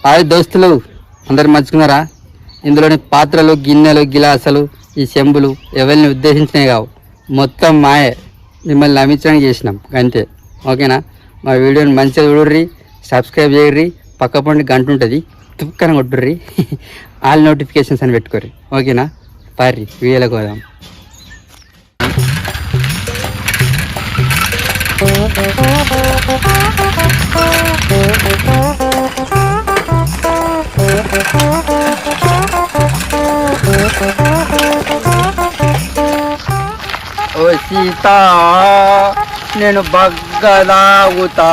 Hi దోస్తులు, అందరు మంచుకున్నారా? ఇందులోని పాత్రలు, గిన్నెలు, గిలాసులు, ఈ చెంబులు ఎవరిని ఉద్దేశించినవి కావు, మొత్తం మాయే. మిమ్మల్ని నమ్మించడానికి చేసినాం అంతే. ఓకేనా? మా వీడియోని మంచిగా చూడుర్రి, సబ్స్క్రైబ్ చేయర్రి, పక్క పండి గంట ఉంటుంది తుక్కన కొట్టుర్రి, ఆల్ నోటిఫికేషన్స్ అని పెట్టుకోర్రి. ఓకేనా? పార్రి వీడియోలోకి పోదాం. ఓ సీత, నేను బగ్గలాగుతా.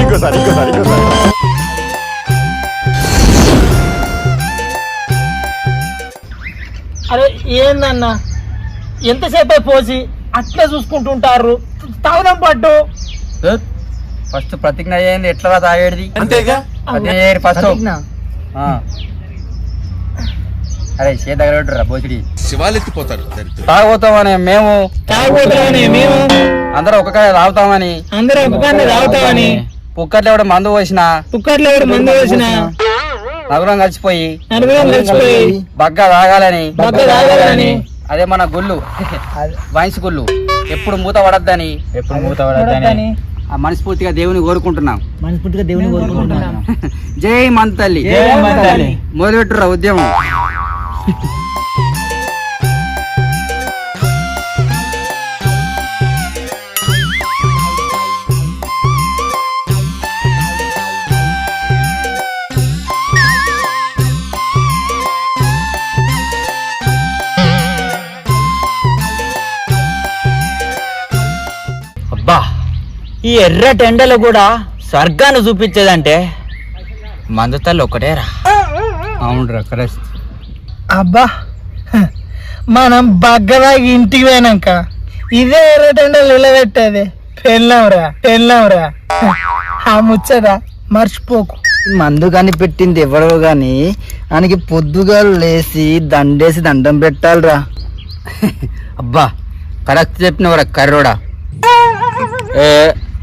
ఇంకోసారి అరే ఏందన్నా, ఎంతసేపు పోసి అట్లే చూసుకుంటుంటారు. తాగుదాం పట్టు. ఫస్ట్ ప్రతిజ్ఞ చేయండి. ఎట్లా తాగేది? అంతేగా. ఫస్ట్ అరే చే దగ్గర బోసిడి శివాలెత్తిపోతారు. తాగుతామని మేము, తాగుతామని మేము, అందరూ ఒక కాడ తాగుతామని, అందరూ ఒక్కనే తాగుతామని, పుక్కట్లో కూడా మందు పోసిన, కుక్కర్లో కూడా మందు వేసిన, నలుగురం కలిసిపోయి నలుగురం కలిసిపోయి బగ్గ తాగాలని, బగ్గ తాగాలని, అదే మన గుళ్ళు వైన్స్ గుళ్ళు ఎప్పుడు మూత పడద్దని ఆ మనస్ఫూర్తిగా దేవుని కోరుకుంటున్నాం. మనస్ఫూర్తిగా దేవుని కోరుకుంటున్నాం. జై మంతల్లి, మొదలుపెట్టురా ఉద్యమం. అబ్బా, ఈ ఎర్ర టెండలు కూడా స్వర్గాన్ని చూపించేదంటే మందు తల్లి ఒకటేరా. అవునరా, కరెక్ట్. అబ్బా, మనం బగ్గదాగి ఇంటికి పోయినాక ఇదే ఎర్రటెండలు నిలబెట్టేది. పెళ్ళంరా ఆ ముచ్చట మర్చిపోకు. మందు కనిపెట్టింది ఎవరో గాని ఆయనకి పొద్దుగా లేసి దండేసి దండం పెట్టాలిరా. అబ్బా, కరెక్ట్ చెప్పినవరా కర్రోడా.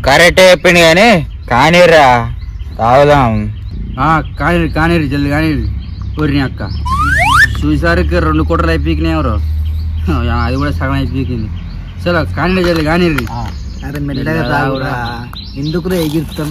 కరెక్టే చెప్పింది కానీ కానీరా తాగుదాం. కానీరు జల్ది కానీరు. ఊరిని అక్క చూసారికి 2 కోటలు అయిపోయినాయి ఎవరు, అది కూడా సగం అయిపోయింది. చలో కానీరు జల్ది కానీరు. అరే మెల్లగా తాగురా, ఎందుకు ఎగిరుతాం.